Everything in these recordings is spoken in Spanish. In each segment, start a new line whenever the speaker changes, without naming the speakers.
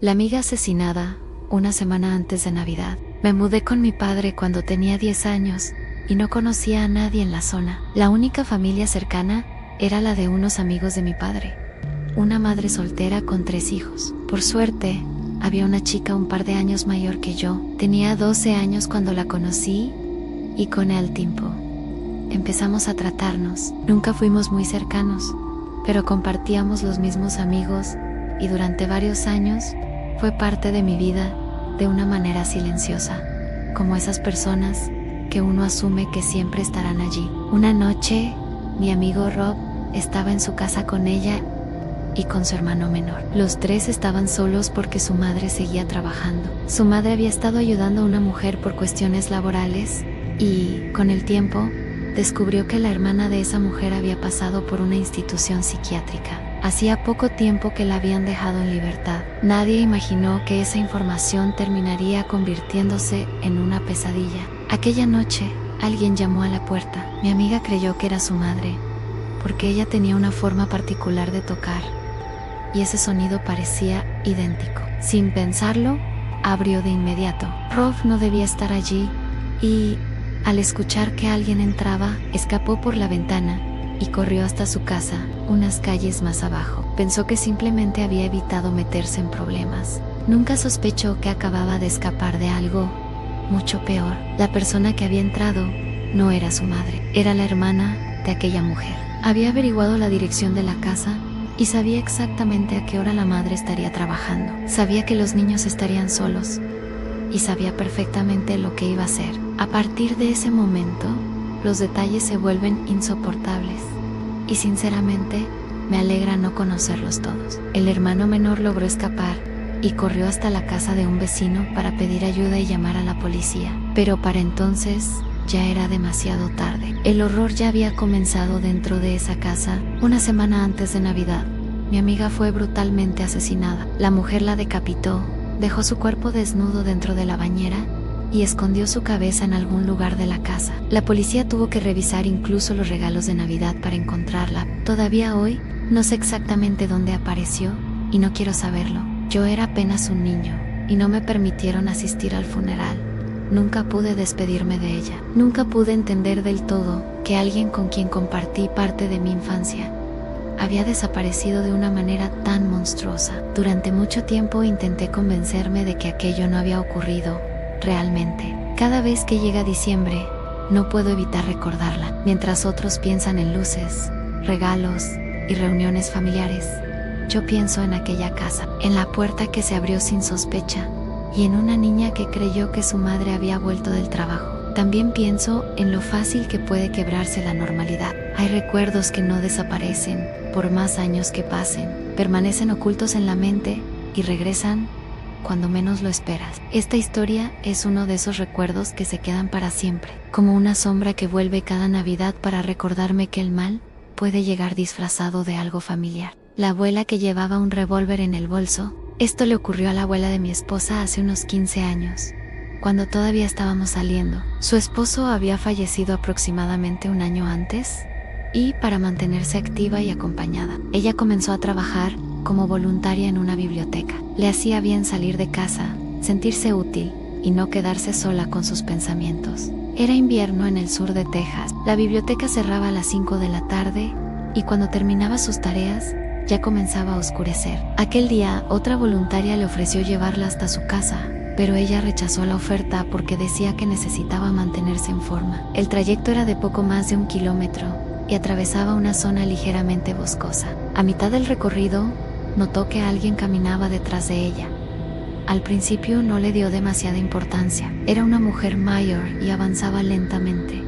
La amiga asesinada, una semana antes de Navidad. Me mudé con mi padre cuando tenía 10 años y no conocía a nadie en la zona. La única familia cercana era la de unos amigos de mi padre, una madre soltera con 3 hijos. Por suerte, había una chica un par de años mayor que yo. Tenía 12 años cuando la conocí y con el tiempo empezamos a tratarnos. Nunca fuimos muy cercanos, pero compartíamos los mismos amigos y durante varios años fue parte de mi vida de una manera silenciosa, como esas personas que uno asume que siempre estarán allí. Una noche, mi amigo Rob estaba en su casa con ella y con su hermano menor. Los 3 estaban solos porque su madre seguía trabajando. Su madre había estado ayudando a una mujer por cuestiones laborales y, con el tiempo, descubrió que la hermana de esa mujer había pasado por una institución psiquiátrica. Hacía poco tiempo que la habían dejado en libertad. Nadie imaginó que esa información terminaría convirtiéndose en una pesadilla. Aquella noche, alguien llamó a la puerta. Mi amiga creyó que era su madre, porque ella tenía una forma particular de tocar, y ese sonido parecía idéntico. Sin pensarlo, abrió de inmediato. Rob no debía estar allí, y, al escuchar que alguien entraba, escapó por la ventana y corrió hasta su casa, unas calles más abajo. Pensó que simplemente había evitado meterse en problemas. Nunca sospechó que acababa de escapar de algo mucho peor. La persona que había entrado no era su madre, era la hermana de aquella mujer. Había averiguado la dirección de la casa y sabía exactamente a qué hora la madre estaría trabajando. Sabía que los niños estarían solos y sabía perfectamente lo que iba a hacer. A partir de ese momento, los detalles se vuelven insoportables y sinceramente me alegra no conocerlos todos. El hermano menor logró escapar y corrió hasta la casa de un vecino para pedir ayuda y llamar a la policía. Pero para entonces ya era demasiado tarde. El horror ya había comenzado dentro de esa casa. Una semana antes de Navidad, mi amiga fue brutalmente asesinada. La mujer la decapitó, dejó su cuerpo desnudo dentro de la bañera y escondió su cabeza en algún lugar de la casa. La policía tuvo que revisar incluso los regalos de Navidad para encontrarla. Todavía hoy, no sé exactamente dónde apareció y no quiero saberlo. Yo era apenas un niño y no me permitieron asistir al funeral. Nunca pude despedirme de ella. Nunca pude entender del todo que alguien con quien compartí parte de mi infancia había desaparecido de una manera tan monstruosa. Durante mucho tiempo intenté convencerme de que aquello no había ocurrido realmente. Cada vez que llega diciembre, no puedo evitar recordarla. Mientras otros piensan en luces, regalos y reuniones familiares, yo pienso en aquella casa, en la puerta que se abrió sin sospecha y en una niña que creyó que su madre había vuelto del trabajo. También pienso en lo fácil que puede quebrarse la normalidad. Hay recuerdos que no desaparecen por más años que pasen, permanecen ocultos en la mente y regresan cuando menos lo esperas. Esta historia es uno de esos recuerdos que se quedan para siempre, como una sombra que vuelve cada Navidad para recordarme que el mal puede llegar disfrazado de algo familiar. La abuela que llevaba un revólver en el bolso. Esto le ocurrió a la abuela de mi esposa hace unos 15 años, cuando todavía estábamos saliendo. Su esposo había fallecido aproximadamente un año antes, y para mantenerse activa y acompañada, ella comenzó a trabajar como voluntaria en una biblioteca. Le hacía bien salir de casa, sentirse útil y no quedarse sola con sus pensamientos. Era invierno en el sur de Texas. La biblioteca cerraba a las 5 de la tarde y cuando terminaba sus tareas, ya comenzaba a oscurecer. Aquel día, otra voluntaria le ofreció llevarla hasta su casa, pero ella rechazó la oferta porque decía que necesitaba mantenerse en forma. El trayecto era de poco más de 1 kilómetro y atravesaba una zona ligeramente boscosa. A mitad del recorrido, notó que alguien caminaba detrás de ella. Al principio no le dio demasiada importancia. Era una mujer mayor y avanzaba lentamente,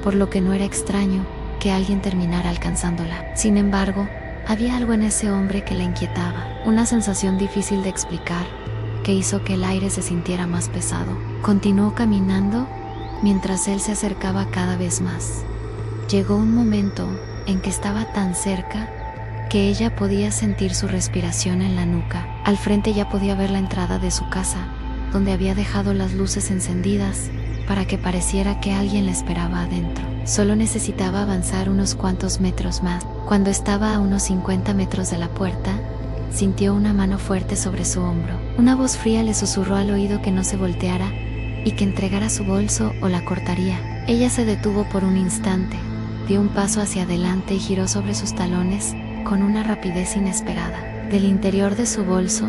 por lo que no era extraño que alguien terminara alcanzándola. Sin embargo, había algo en ese hombre que la inquietaba, una sensación difícil de explicar, que hizo que el aire se sintiera más pesado. Continuó caminando mientras él se acercaba cada vez más. Llegó un momento en que estaba tan cerca que ella podía sentir su respiración en la nuca. Al frente ya podía ver la entrada de su casa, donde había dejado las luces encendidas para que pareciera que alguien la esperaba adentro. Solo necesitaba avanzar unos cuantos metros más. Cuando estaba a unos 50 metros de la puerta, sintió una mano fuerte sobre su hombro. Una voz fría le susurró al oído que no se volteara y que entregara su bolso o la cortaría. Ella se detuvo por un instante, dio un paso hacia adelante y giró sobre sus talones con una rapidez inesperada. Del interior de su bolso,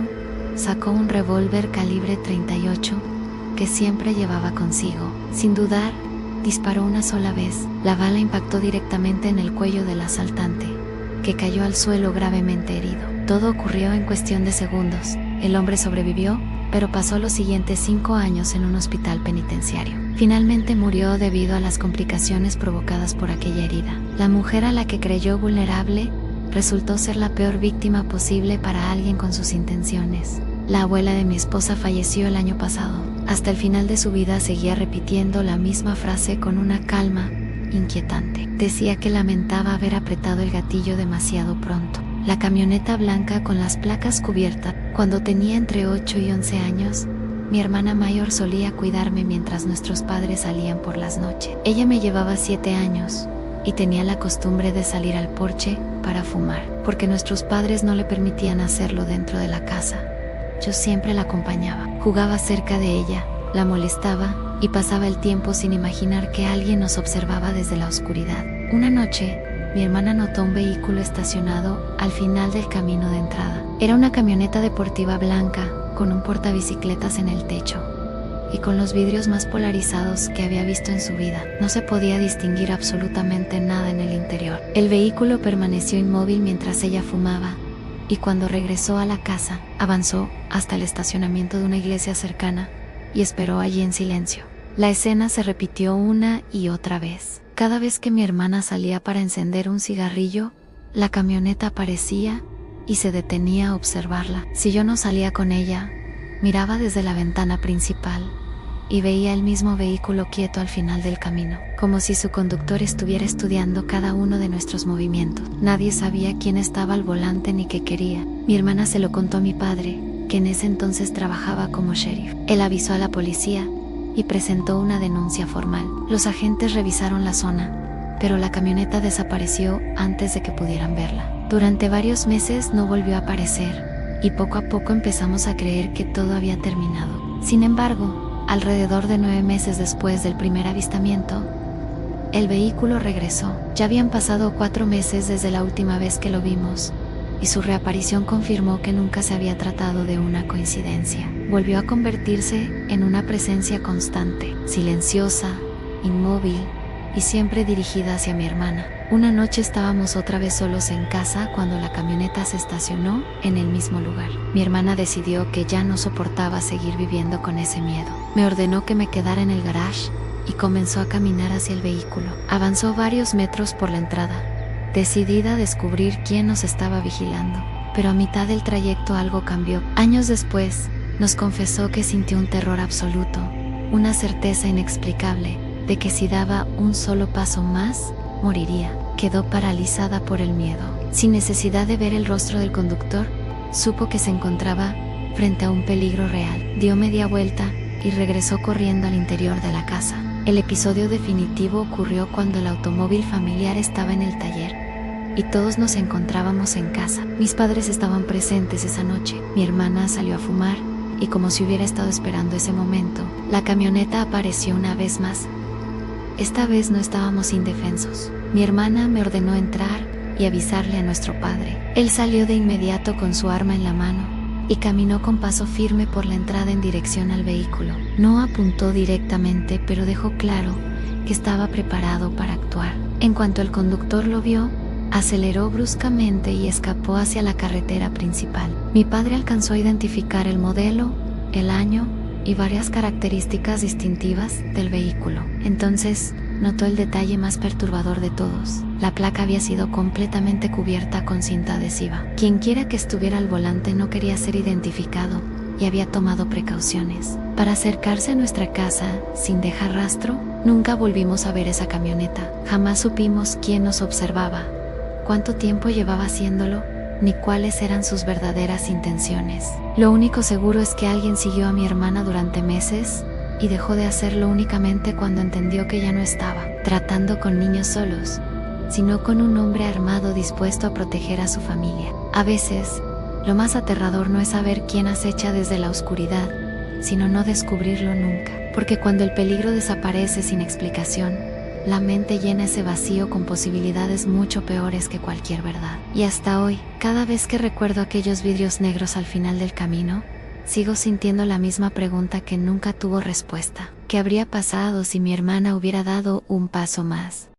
sacó un revólver calibre 38 que siempre llevaba consigo. Sin dudar, disparó una sola vez. La bala impactó directamente en el cuello del asaltante, que cayó al suelo gravemente herido. Todo ocurrió en cuestión de segundos. El hombre sobrevivió, pero pasó los siguientes 5 años en un hospital penitenciario. Finalmente murió debido a las complicaciones provocadas por aquella herida. La mujer a la que creyó vulnerable resultó ser la peor víctima posible para alguien con sus intenciones. La abuela de mi esposa falleció el año pasado. Hasta el final de su vida seguía repitiendo la misma frase con una calma inquietante. Decía que lamentaba haber apretado el gatillo demasiado pronto. La camioneta blanca con las placas cubiertas. Cuando tenía entre 8 y 11 años, mi hermana mayor solía cuidarme mientras nuestros padres salían por las noches. Ella me llevaba 7 años y tenía la costumbre de salir al porche para fumar, porque nuestros padres no le permitían hacerlo dentro de la casa. Yo siempre la acompañaba. Jugaba cerca de ella, la molestaba y pasaba el tiempo sin imaginar que alguien nos observaba desde la oscuridad. Una noche, mi hermana notó un vehículo estacionado al final del camino de entrada. Era una camioneta deportiva blanca con un portabicicletas en el techo y con los vidrios más polarizados que había visto en su vida. No se podía distinguir absolutamente nada en el interior. El vehículo permaneció inmóvil mientras ella fumaba y cuando regresó a la casa, avanzó hasta el estacionamiento de una iglesia cercana y esperó allí en silencio. La escena se repitió una y otra vez. Cada vez que mi hermana salía para encender un cigarrillo, la camioneta aparecía y se detenía a observarla. Si yo no salía con ella, miraba desde la ventana principal y veía el mismo vehículo quieto al final del camino, como si su conductor estuviera estudiando cada uno de nuestros movimientos. Nadie sabía quién estaba al volante ni qué quería. Mi hermana se lo contó a mi padre, que en ese entonces trabajaba como sheriff. Él avisó a la policía y presentó una denuncia formal. Los agentes revisaron la zona, pero la camioneta desapareció antes de que pudieran verla. Durante varios meses no volvió a aparecer y poco a poco empezamos a creer que todo había terminado. Sin embargo, alrededor de 9 meses después del primer avistamiento, el vehículo regresó. Ya habían pasado 4 meses desde la última vez que lo vimos, y su reaparición confirmó que nunca se había tratado de una coincidencia. Volvió a convertirse en una presencia constante, silenciosa, inmóvil y siempre dirigida hacia mi hermana. Una noche estábamos otra vez solos en casa cuando la camioneta se estacionó en el mismo lugar. Mi hermana decidió que ya no soportaba seguir viviendo con ese miedo. Me ordenó que me quedara en el garage y comenzó a caminar hacia el vehículo. Avanzó varios metros por la entrada, decidida a descubrir quién nos estaba vigilando. Pero a mitad del trayecto algo cambió. Años después, nos confesó que sintió un terror absoluto, una certeza inexplicable de que si daba un solo paso más, moriría. Quedó paralizada por el miedo. Sin necesidad de ver el rostro del conductor, supo que se encontraba frente a un peligro real. Dio media vuelta y regresó corriendo al interior de la casa. El episodio definitivo ocurrió cuando el automóvil familiar estaba en el taller y todos nos encontrábamos en casa. Mis padres estaban presentes esa noche. Mi hermana salió a fumar y, como si hubiera estado esperando ese momento, la camioneta apareció una vez más. Esta vez no estábamos indefensos. Mi hermana me ordenó entrar y avisarle a nuestro padre. Él salió de inmediato con su arma en la mano y caminó con paso firme por la entrada en dirección al vehículo. No apuntó directamente, pero dejó claro que estaba preparado para actuar. En cuanto el conductor lo vio, aceleró bruscamente y escapó hacia la carretera principal. Mi padre alcanzó a identificar el modelo, el año y varias características distintivas del vehículo. Entonces, notó el detalle más perturbador de todos. La placa había sido completamente cubierta con cinta adhesiva. Quienquiera que estuviera al volante no quería ser identificado y había tomado precauciones. Para acercarse a nuestra casa sin dejar rastro, nunca volvimos a ver esa camioneta. Jamás supimos quién nos observaba, cuánto tiempo llevaba haciéndolo, ni cuáles eran sus verdaderas intenciones. Lo único seguro es que alguien siguió a mi hermana durante meses y dejó de hacerlo únicamente cuando entendió que ya no estaba tratando con niños solos, sino con un hombre armado dispuesto a proteger a su familia. A veces, Lo más aterrador no es saber quién acecha desde la oscuridad, sino no descubrirlo nunca. Porque cuando el peligro desaparece sin explicación, la mente llena ese vacío con posibilidades mucho peores que cualquier verdad. Y hasta hoy, cada vez que recuerdo aquellos vidrios negros al final del camino, sigo sintiendo la misma pregunta que nunca tuvo respuesta. ¿Qué habría pasado si mi hermana hubiera dado un paso más?